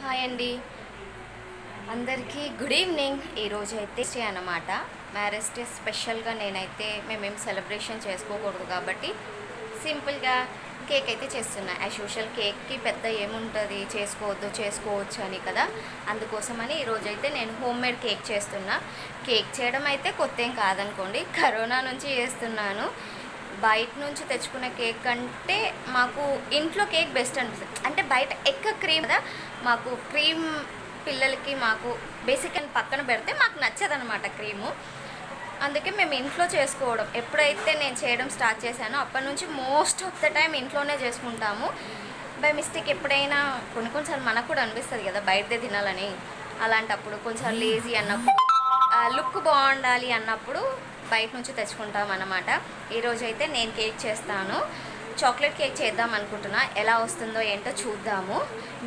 Hi అండి, అందరికీ good evening. ఈరోజు అయితే స్టే అన్నమాట. మ్యారేజ్ డే స్పెషల్గా నేనైతే మేమేం సెలబ్రేషన్ చేసుకోకూడదు కాబట్టి సింపుల్గా కేక్ అయితే చేస్తున్నా. యాజ్ యూజువల్ కేక్కి పెద్ద ఏముంటుంది, చేసుకోవచ్చు అని కదా, అందుకోసమని ఈరోజైతే నేను హోమ్ మేడ్ కేక్ చేస్తున్నా. కేక్ చేయడం అయితే కొత్త ఏం కాదనుకోండి, కరోనా నుంచి చేస్తున్నాను. బయట నుంచి తెచ్చుకునే కేక్ కంటే మాకు ఇంట్లో కేక్ బెస్ట్ అనిపిస్తుంది. అంటే బయట ఎక్కువ క్రీమ్ కదా, మాకు క్రీమ్ పిల్లలకి మాకు బేసిక్ అని పక్కన పెడితే మాకు నచ్చదనమాట క్రీము. అందుకే మేము ఇంట్లో చేసుకోవడం, ఎప్పుడైతే నేను చేయడం స్టార్ట్ చేశానో అప్పటి నుంచి మోస్ట్ ఆఫ్ ద టైం ఇంట్లోనే చేసుకుంటాము. బై మిస్టేక్ ఎప్పుడైనా కొన్నిసార్లు మనకు కూడా అనిపిస్తుంది కదా బయటదే తినాలని, అలాంటప్పుడు కొంచెం లేజీ అన్నప్పుడు, లుక్ బాగుండాలి అన్నప్పుడు బయట నుంచి తెచ్చుకుంటాం అన్నమాట. ఈరోజైతే నేను కేక్ చేస్తాను, చాక్లెట్ కేక్ చేద్దాం అనుకుంటున్నా. ఎలా వస్తుందో ఏంటో చూద్దాము.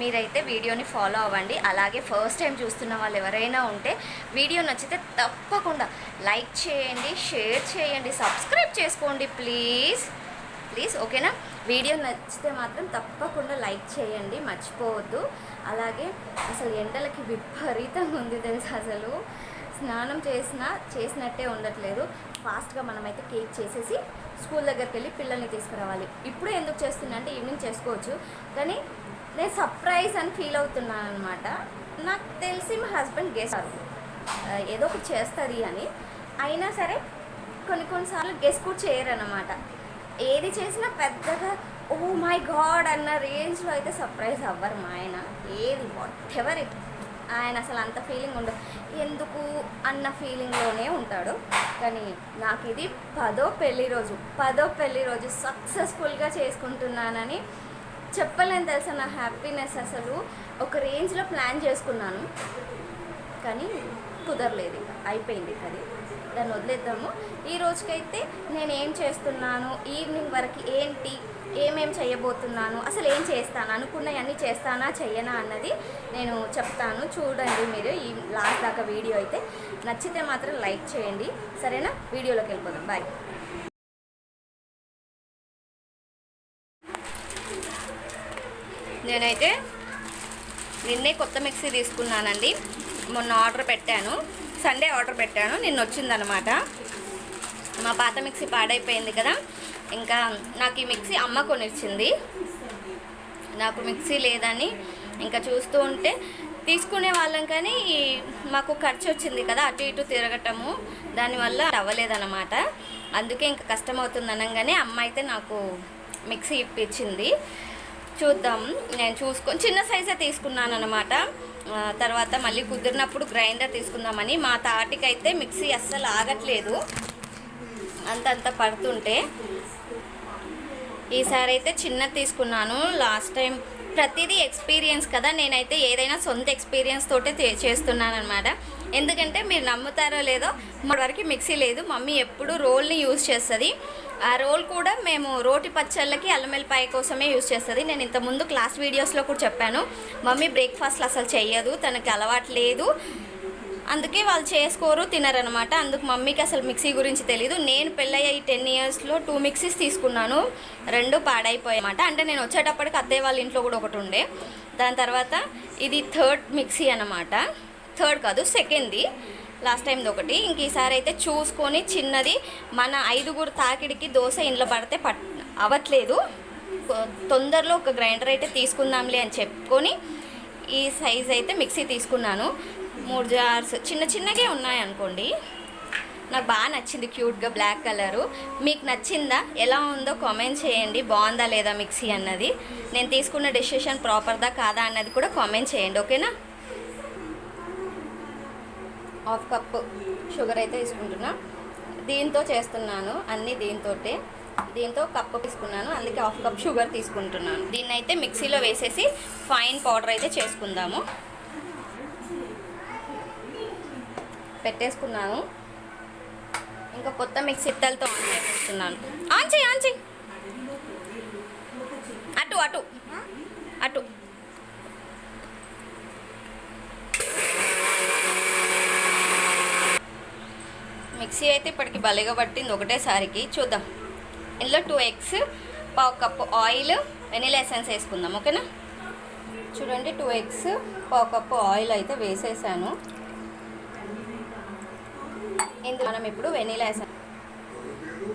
మీరైతే వీడియోని ఫాలో అవ్వండి. అలాగే ఫస్ట్ టైం చూస్తున్న వాళ్ళు ఎవరైనా ఉంటే వీడియో నచ్చితే తప్పకుండా లైక్ చేయండి, షేర్ చేయండి, సబ్స్క్రైబ్ చేసుకోండి ప్లీజ్ ఓకేనా. వీడియో నచ్చితే మాత్రం తప్పకుండా లైక్ చేయండి, మర్చిపోవద్దు. అలాగే అసలు ఎండలకి విపరీతంగా ఉంది తెలుసు, అసలు స్నానం చేసినట్టే ఉండట్లేదు. ఫాస్ట్గా మనమైతే కేక్ చేసేసి స్కూల్ దగ్గరికి వెళ్ళి పిల్లల్ని తీసుకురావాలి. ఇప్పుడు ఎందుకు చేస్తున్నా అంటే ఈవినింగ్ చేసుకోవచ్చు, కానీ నేను సర్ప్రైజ్ అని ఫీల్ అవుతున్నాను అనమాట. నాకు తెలిసి మా హస్బెండ్ గెస్ ఏదో ఒకటి చేస్తుంది అని, అయినా సరే కొన్నిసార్లు గెస్ కూడా చేయరన్నమాట. ఏది చేసినా పెద్దగా ఓ మై గాడ్ అన్న రేంజ్లో అయితే సర్ప్రైజ్ అవ్వరు మా ఆయన. ఏది వాట్ ఎవర్ ఇట్, ఆయన అసలు అంత ఫీలింగ్ ఉండదు, ఎందుకు అన్న ఫీలింగ్లోనే ఉంటాడు. కానీ నాకు ఇది 10వ పెళ్లి రోజు సక్సెస్ఫుల్గా చేసుకుంటున్నానని చెప్పలేను తెలుసా. నా హ్యాపీనెస్ అసలు ఒక రేంజ్లో ప్లాన్ చేసుకున్నాను, కానీ కుదరలేదు, ఇంకా అయిపోయింది. అది దాన్ని వదిలేద్దాము. ఈ రోజుకైతే నేను ఏం చేస్తున్నాను, ఈవినింగ్ వరకు ఏంటి, ఏమేం చేయబోతున్నాను, అసలు ఏం చేస్తాను, అనుకున్నవన్నీ చేస్తానా చెయ్యనా అన్నది నేను చెప్తాను. చూడండి మీరు ఈ లాస్ట్ దాకా వీడియో. అయితే నచ్చితే మాత్రం లైక్ చేయండి, సరేనా. వీడియోలోకి వెళ్ళిపోదాం. బాయ్. నేనైతే నిన్నే కొత్త మిక్సీ తీసుకున్నానండి. మొన్న ఆర్డర్ పెట్టాను, సండే ఆర్డర్ పెట్టాను, నిన్న వచ్చిందనమాట. మా పాత మిక్సీ పాడైపోయింది కదా, ఇంకా నాకు ఈ మిక్సీ అమ్మ కొనిచ్చింది. నాకు మిక్సీ లేదని ఇంకా చూస్తూ ఉంటే తీసుకునే వాళ్ళం, కానీ మాకు ఖర్చు వచ్చింది కదా అటు ఇటు తిరగటము, దానివల్ల అవ్వలేదన్నమాట. అందుకే ఇంకా కష్టమవుతుంది అనగానే అమ్మ అయితే నాకు మిక్సీ ఇప్పించింది. చూద్దాం, నేను చూసుకొని చిన్న సైజే తీసుకున్నాను అనమాట. తర్వాత మళ్ళీ కుదిరినప్పుడు గ్రైండర్ తీసుకుందామని. మా తాటికైతే మిక్సీ అస్సలు ఆగట్లేదు, అంతంత పడుతుంటే. ఈసారి అయితే చిన్నది తీసుకున్నాను. లాస్ట్ టైం ప్రతిదీ ఎక్స్పీరియన్స్ కదా, నేనైతే ఏదైనా సొంత ఎక్స్పీరియన్స్ తోటే చేస్తున్నాను అనమాట. ఎందుకంటే మీరు నమ్ముతారో లేదో, మొన్నటి వరకు మిక్సీ లేదు. మమ్మీ ఎప్పుడు రోల్ని యూజ్ చేస్తుంది. ఆ రోల్ కూడా మేము రోటి పచ్చళ్ళకి అల్లం వెల్లిపాయ కోసమే యూజ్ చేస్తుంది. నేను ఇంతకుముందు క్లాస్ వీడియోస్లో కూడా చెప్పాను, మమ్మీ బ్రేక్ఫాస్ట్లు అసలు చెయ్యదు, తనకి అలవాటు లేదు, అందుకే వాళ్ళు చేసుకోరు, తినరనమాట. అందుకు మమ్మీకి అసలు మిక్సీ గురించి తెలీదు. నేను పెళ్ళయ్యి 10 ఇయర్స్లో 2 మిక్సీస్ తీసుకున్నాను, 2 పాడైపోయాయి అన్నమాట. అంటే నేను వచ్చేటప్పటికి అత్తయ్య వాళ్ళ ఇంట్లో కూడా ఒకటి ఉండే. దాని తర్వాత ఇది 3rd మిక్సీ అనమాట. 3rd కాదు, 2nd. లాస్ట్ టైంది ఒకటి. ఇంక ఈసారి అయితే చూసుకొని చిన్నది, మన 5గురు తాకిడికి దోశ ఇంట్లో పడితే అవ్వట్లేదు, తొందరలో ఒక గ్రైండర్ అయితే తీసుకుందాంలే అని చెప్పుకొని ఈ సైజ్ అయితే మిక్సీ తీసుకున్నాను. 3 జార్స్ చిన్నగా ఉన్నాయి అనుకోండి. నాకు బాగా నచ్చింది, క్యూట్గా బ్లాక్ కలరు. మీకు నచ్చిందా, ఎలా ఉందో కామెంట్ చేయండి, బాగుందా లేదా మిక్సీ అన్నది. నేను తీసుకున్న డెసిషన్ ప్రాపర్దా కాదా అన్నది కూడా కామెంట్ చేయండి, ఓకేనా. 1/2 కప్పు షుగర్ అయితే తీసుకుంటున్నా. దీంతో చేస్తున్నాను అన్నీ, దీంతో కప్పు తీసుకున్నాను, అందుకే 1/2 కప్ షుగర్ తీసుకుంటున్నాను. దీన్ని అయితే మిక్సీలో వేసేసి ఫైన్ పౌడర్ అయితే చేసుకుందాము. పెట్టేసుకున్నాను. ఇంకా కొత్త మిక్సీ ఇత్తలతో ఆన్ చేస్తున్నాను. ఆన్ చేయి అటు మిక్సీ అయితే ఇప్పటికి భలేగా పట్టింది ఒకటేసారికి. చూద్దాం. ఇందులో 2 eggs, 1/2 cup oil, vanilla essence వేసుకుందాం, ఓకేనా. చూడండి 2 ఎగ్స్, 1 కప్పు ఆయిల్ అయితే వేసేసాను. ఇందులో మనం ఇప్పుడు వెనీలా వేసాను.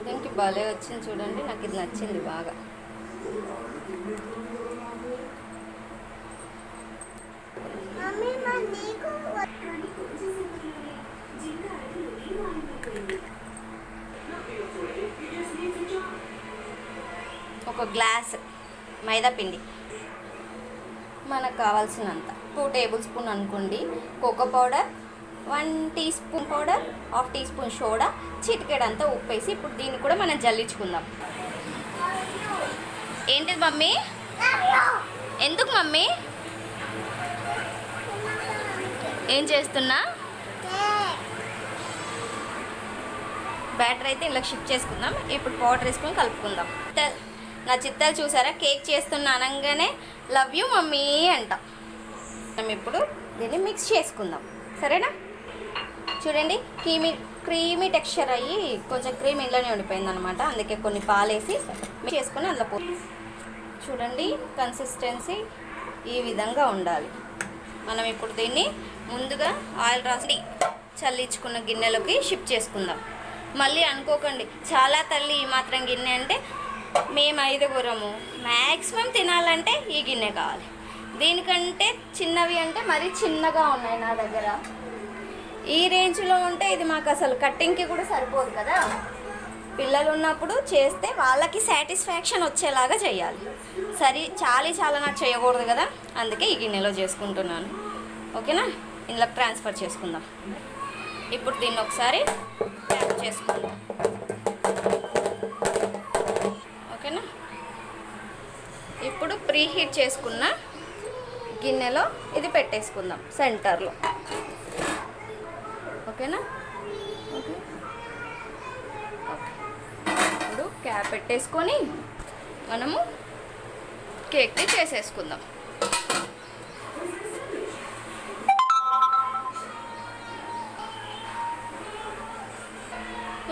దీనికి భలే వచ్చింది చూడండి, నాకు ఇది నచ్చింది బాగా. ఒక గ్లాస్ మైదా పిండి, మనకు కావాల్సినంత 2 టేబుల్ స్పూన్ అనుకోండి. Cocoa powder 1 teaspoon powder, 1/2 teaspoon soda, చిటికెడంతా ఉప్పు వేసి ఇప్పుడు దీన్ని కూడా మనం జల్లించుకుందాం. ఏంటిది మమ్మీ? ఎందుకు మమ్మీ? ఏం చేస్తున్నా? బ్యాటర్ అయితే ఇలా షిఫ్ట్ చేసుకుందాం. ఇప్పుడు పౌడర్ వేసుకొని కలుపుకుందాం. నా చిత్తాలు చూసారా, కేక్ చేస్తున్నా అనగానే లవ్ యూ మమ్మీ అంట. మనం ఇప్పుడు దీన్ని మిక్స్ చేసుకుందాం, సరేనా? చూడండి, క్రీమీ టెక్స్చర్ అయ్యి కొంచెం క్రీమ్ ఇంట్లోనే ఉండిపోయింది అనమాట. అందుకే కొన్ని పాలేసి మిక్స్ చేసుకొని అందులో చూడండి, కన్సిస్టెన్సీ ఈ విధంగా ఉండాలి. మనం ఇప్పుడు దీన్ని ముందుగా ఆయిల్ రాసి చల్లించుకున్న గిన్నెలోకి షిఫ్ట్ చేసుకుందాం. మళ్ళీ అనుకోకండి చాలా తల్లి ఈ మాత్రం గిన్నె అంటే, మేము 5గురము, మ్యాక్సిమం తినాలంటే ఈ గిన్నె కావాలి. దీనికంటే చిన్నవి అంటే మరీ చిన్నగా ఉన్నాయి నా దగ్గర. ఈ రేంజ్లో ఉంటే ఇది మాకు అసలు కట్టింగ్కి కూడా సరిపోదు కదా. పిల్లలు ఉన్నప్పుడు చేస్తే వాళ్ళకి సాటిస్ఫాక్షన్ వచ్చేలాగా చేయాలి. చాలా నాకు చేయకూడదు కదా, అందుకే ఈ గిన్నెలో చేసుకుంటున్నాను. ఓకేనా? ఇందులో ట్రాన్స్ఫర్ చేసుకుందాం. ఇప్పుడు దీన్ని ఒకసారి ట్యాప్ చేసుకుందాం. ఓకేనా? ఇప్పుడు ప్రీహీట్ చేసుకున్న గిన్నెలో ఇది పెట్టేసుకుందాం సెంటర్లో. ఓకేనా? ఓకే. ఇప్పుడు క్యాప్ పెట్టేసుకొని మనము కేక్ని చేసేసుకుందాం.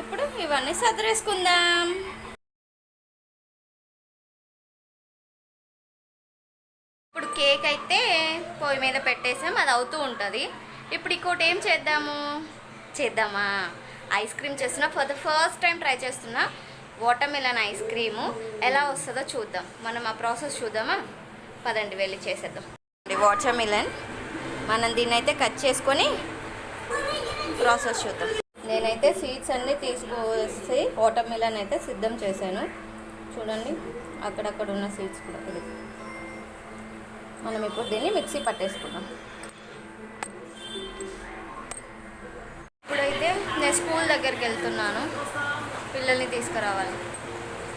ఇప్పుడు ఇవన్నీ సర్దేసుకుందాం. ఇప్పుడు కేక్ అయితే పొయ్యి మీద పెట్టేసాం, అది అవుతూ ఉంటుంది. ఇప్పుడు ఇంకోటి ఏం చేద్దామా? ఐస్ క్రీమ్ చేస్తున్నా, for the first time try చేస్తున్నా. వాటర్మిలన్ ఐస్ క్రీము ఎలా వస్తుందో చూద్దాం. మనం ఆ ప్రాసెస్ చూద్దామా? పదండి వెళ్ళి చేసేద్దాం. వాటర్మిలన్ మనం దీన్ని అయితే కట్ చేసుకొని ప్రాసెస్ చూద్దాం. నేనైతే సీడ్స్ అన్నీ తీసుకొస్తే వాటర్మిలన్ అయితే సిద్ధం చేశాను. చూడండి, అక్కడక్కడ ఉన్న సీడ్స్ కూడా ఇది. మనం ఇప్పుడు దీన్ని మిక్సీ పట్టేసుకుందాం. ఇప్పుడైతే నేను స్కూల్ దగ్గరికి వెళ్తున్నాను, పిల్లల్ని తీసుకురావాలి.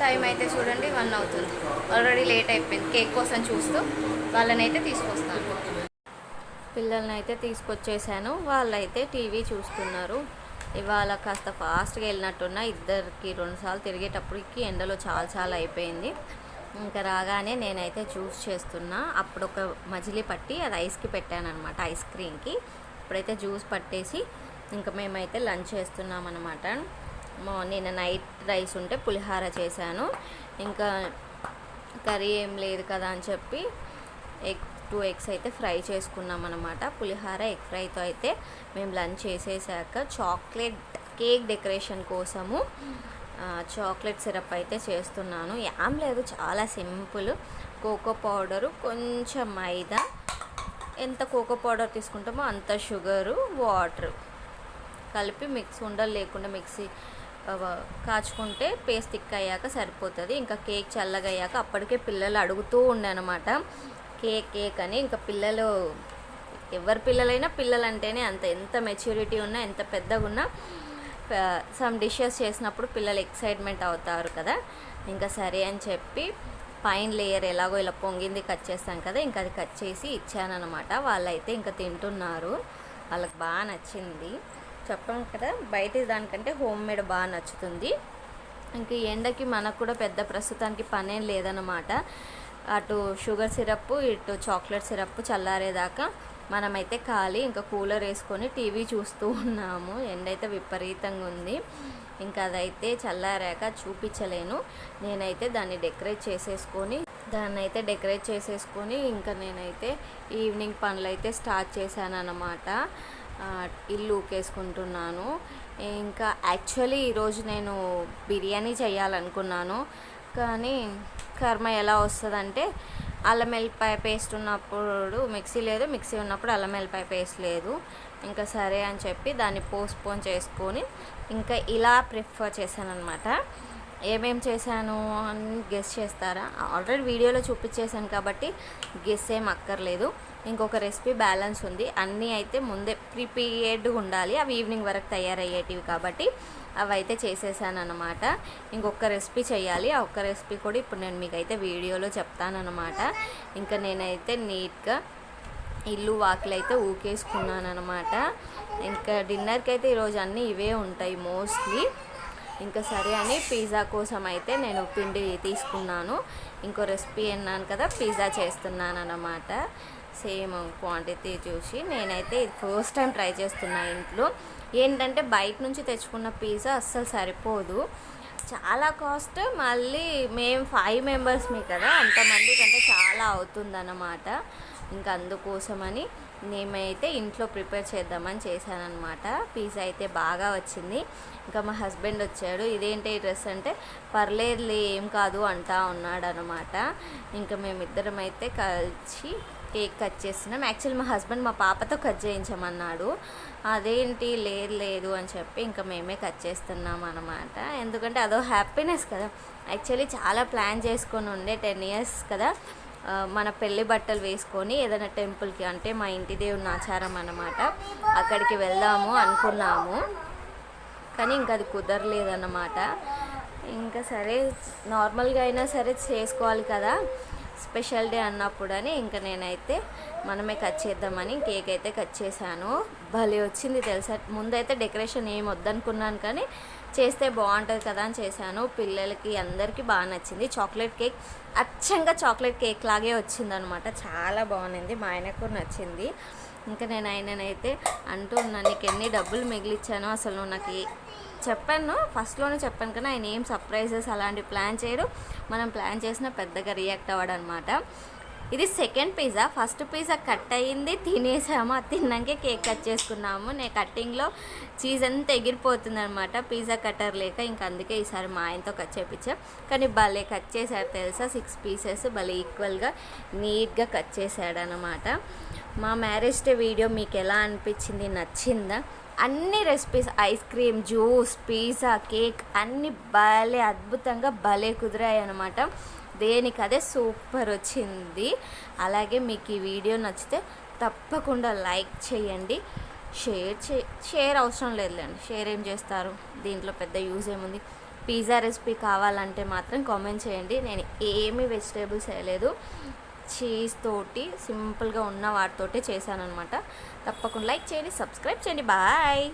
టైం అయితే చూడండి 1 అవుతుంది. ఆల్రెడీ లేట్ అయిపోయింది. కేక్ కోసం చూస్తూ వాళ్ళని అయితే తీసుకొస్తాను. పిల్లల్ని అయితే తీసుకొచ్చేసాను. వాళ్ళైతే టీవీ చూస్తున్నారు. ఇవాళ కాస్త ఫాస్ట్గా వెళ్ళినట్టున్నా, ఇద్దరికి 2 సార్లు తిరిగేటప్పటికి ఎండలో చాలా అయిపోయింది. ఇంకా రాగానే నేనైతే జ్యూస్ చేస్తున్నా. అప్పుడు ఒక మజిలీ పట్టి అది ఐస్కి పెట్టాను అనమాట, ఐస్ క్రీమ్కి. ఇప్పుడైతే జ్యూస్ పట్టేసి ఇంకా మేమైతే లంచ్ చేస్తున్నాం అనమాట. నిన్న నైట్ రైస్ ఉంటే పులిహార చేశాను. ఇంకా కర్రీ ఏం లేదు కదా అని చెప్పి 2 ఎగ్స్ అయితే ఫ్రై చేసుకున్నాం అనమాట. పులిహార ఎగ్ ఫ్రైతో అయితే మేము లంచ్ చేసేసాక చాక్లెట్ కేక్ డెకరేషన్ కోసము చాక్లెట్ సిరప్ అయితే చేస్తున్నాను. ఏం లేదు, చాలా సింపుల్. కోకో పౌడరు, కొంచెం మైదా, ఎంత కోకో పౌడర్ తీసుకుంటామో అంత షుగరు, వాటర్ కలిపి ఉండలు లేకుండా మిక్సీ కాచుకుంటే పేస్ట్ థిక్ అయ్యాక సరిపోతుంది. ఇంకా కేక్ చల్లగా అయ్యాక అప్పటికే పిల్లలు అడుగుతూ ఉండే అనమాట కేక్ అని. ఇంకా పిల్లలు, ఎవరి పిల్లలైనా పిల్లలంటేనే అంత, ఎంత మెచ్యూరిటీ ఉన్నా ఎంత పెద్దగా ఉన్నా సమ్ డిషెస్ చేసినప్పుడు పిల్లలు ఎక్సైట్మెంట్ అవుతారు కదా. ఇంకా సరే అని చెప్పి పైన లేయర్ ఎలాగో ఇలా పొంగింది కట్ చేస్తాం కదా, ఇంకా అది కట్ చేసి ఇచ్చానమాట. వాళ్ళైతే ఇంకా తింటున్నారు, వాళ్ళకి బాగా నచ్చింది. చెప్పాం కదా, బయట దానికంటే హోమ్ మేడ్ బాగా నచ్చుతుంది. ఇంక ఎండకి మనకు కూడా పెద్ద ప్రస్తుతానికి పనేం లేదన్నమాట. అటు షుగర్ సిరప్, ఇటు చాక్లెట్ సిరప్ చల్లారేదాకా మనమైతే ఖాళీ. ఇంకా కూలర్ వేసుకొని టీవీ చూస్తూ ఉన్నాము. ఎండ అయితే విపరీతంగా ఉంది. ఇంకా అదైతే చల్లారాక చూపించలేను. నేనైతే దాన్ని డెకరేట్ చేసేసుకొని దాన్ని అయితే డెకరేట్ చేసేసుకొని ఇంకా నేనైతే ఈవినింగ్ పనులు అయితే స్టార్ట్ చేశాను అన్నమాట. ఇల్లు ఊకేసుకుంటున్నాను. ఇంకా యాక్చువల్లీ ఈరోజు నేను బిర్యానీ చేయాలనుకున్నాను, కానీ కర్మ ఎలా వస్తుందంటే అల్లం వెల్లిపాయ పేస్ట్ ఉన్నప్పుడు మిక్సీ లేదు, మిక్సీ ఉన్నప్పుడు అల్లం వెల్లిపాయ పేస్ట్ లేదు. ఇంకా సరే అని చెప్పి దాన్ని పోస్ట్పోన్ చేసుకొని ఇంకా ఇలా ప్రిఫర్ చేశాను అనమాట. ఏమేం చేశాను అని గెస్ చేస్తారా? ఆల్రెడీ వీడియోలో చూపించేశాను కాబట్టి గెస్ ఏం అక్కర్లేదు. ఇంకొక రెసిపీ బ్యాలెన్స్ ఉంది. అన్నీ అయితే ముందే ప్రిపేర్డ్గా ఉండాలి, అవి ఈవినింగ్ వరకు తయారయ్యేటివి కాబట్టి అవి అయితే చేసేసాను అనమాట. ఇంకొక రెసిపీ చేయాలి, ఆ ఒక్క రెసిపీ కూడా ఇప్పుడు నేను మీకైతే వీడియోలో చెప్తానమాట. ఇంకా నేనైతే నీట్గా ఇల్లు వాకిలు అయితే ఊకేసుకున్నాను అనమాట. ఇంకా డిన్నర్కి అయితే ఈరోజు అన్నీ ఇవే ఉంటాయి మోస్ట్లీ. ఇంకా సరే అని పిజ్జా కోసం అయితే నేను పిండి తీసుకున్నాను. ఇంకో రెసిపీ అన్నాను కదా, పిజ్జా చేస్తున్నాను అన్నమాట. సేమ్ క్వాంటిటీ చూసి నేనైతే ఇది ఫస్ట్ టైం ట్రై చేస్తున్నాను ఇంట్లో. ఏంటంటే బయట నుంచి తెచ్చుకున్న పిజ్జా అస్సలు సరిపోదు, చాలా కాస్ట్. మళ్ళీ మేము 5 మెంబర్స్మి కదా, అంతమంది కంటే చాలా అవుతుందన్నమాట. ఇంకా అందుకోసమని మేమైతే ఇంట్లో ప్రిపేర్ చేద్దామని చేశానన్నమాట. పిజ్జా అయితే బాగా వచ్చింది. ఇంకా మా హస్బెండ్ వచ్చాడు. ఇదేంటి ఈ డ్రెస్ అంటే, పర్లేదులే ఏం కాదు అంటా ఉన్నాడు అనమాట. ఇంకా మేమిద్దరం అయితే కలిసి కేక్ కట్ చేస్తున్నాం. యాక్చువల్లీ మా హస్బెండ్ మా పాపతో కట్ చేయించమన్నాడు. అదేంటి లేదు అని చెప్పి ఇంకా మేమే కట్ చేస్తున్నాం అనమాట. ఎందుకంటే అదో హ్యాపీనెస్ కదా. యాక్చువల్లీ చాలా ప్లాన్ చేసుకొని ఉండే 10 ఇయర్స్ కదా, మన పెళ్ళి బట్టలు వేసుకొని ఏదైనా టెంపుల్కి, అంటే మా ఇంటి దేవుని ఆచారం అన్నమాట, అక్కడికి వెళ్దాము అనుకున్నాము. కానీ ఇంకా అది కుదరలేదన్నమాట. ఇంకా సరే నార్మల్గా అయినా సరే చేసుకోవాలి కదా, స్పెషల్ డే అన్నప్పుడని ఇంకా నేనైతే మనమే కట్ చేద్దామని కేక్ అయితే కట్ చేశాను. భలే వచ్చింది తెలుసా. ముందైతే డెకరేషన్ ఏం వద్దనుకున్నాను, కానీ చేస్తే బాగుంటుంది కదా అని చేశాను. పిల్లలకి అందరికీ బాగా నచ్చింది. చాక్లెట్ కేక్ అచ్చంగా చాక్లెట్ కేక్ లాగే వచ్చిందనమాట, చాలా బాగుంది. మా ఆయనకు నచ్చింది. ఇంకా నేను ఆయననైతే అంటూ ఉన్నాను, నీకు ఎన్ని డబ్బులు మిగిలిచ్చానో అసలు నువ్వు నాకు చెప్పాను, ఫస్ట్లోనే చెప్పాను కానీ ఆయన ఏం సర్ప్రైజెస్ అలాంటి ప్లాన్ చేయడు. మనం ప్లాన్ చేసినా పెద్దగా రియాక్ట్ అవ్వడం అనమాట. ఇది second pizza. First pizza cut అయ్యింది, తినేసాము. అది తిన్నాకే కేక్ కట్ చేసుకున్నాము. నేను కట్టింగ్లో చీజ్ అంతా ఎగిరిపోతుంది అనమాట, పిజ్జా కట్టర్ లేక. ఇంకా అందుకే ఈసారి మా ఆయనతో కట్ చేయించాం. కానీ భలే కట్ చేశాడు తెలుసా, 6 పీసెస్ భలే ఈక్వల్గా నీట్గా కట్ చేశాడు అనమాట. మా మ్యారేజ్ డే వీడియో మీకు ఎలా అనిపించింది, నచ్చిందా? అన్ని recipes, ice cream, juice, pizza, cake అన్నీ భలే అద్భుతంగా భలే కుదిరాయి అనమాట. దేనికి అదే సూపర్ వచ్చింది. అలాగే మీకు ఈ వీడియో నచ్చితే తప్పకుండా లైక్ చేయండి. షేర్ అవసరం లేదులేండి, షేర్ ఏం చేస్తారు, దీంట్లో పెద్ద యూజ్ ఏముంది. పిజ్జా రెసిపీ కావాలంటే మాత్రం కామెంట్ చేయండి. నేను ఏమీ వెజిటేబుల్స్ వేయలేదు, చీజ్ తోటి సింపుల్గా ఉన్న వాటితోటే చేశాను అనమాట. తప్పకుండా లైక్ చేయండి, సబ్స్క్రైబ్ చేయండి. బాయ్.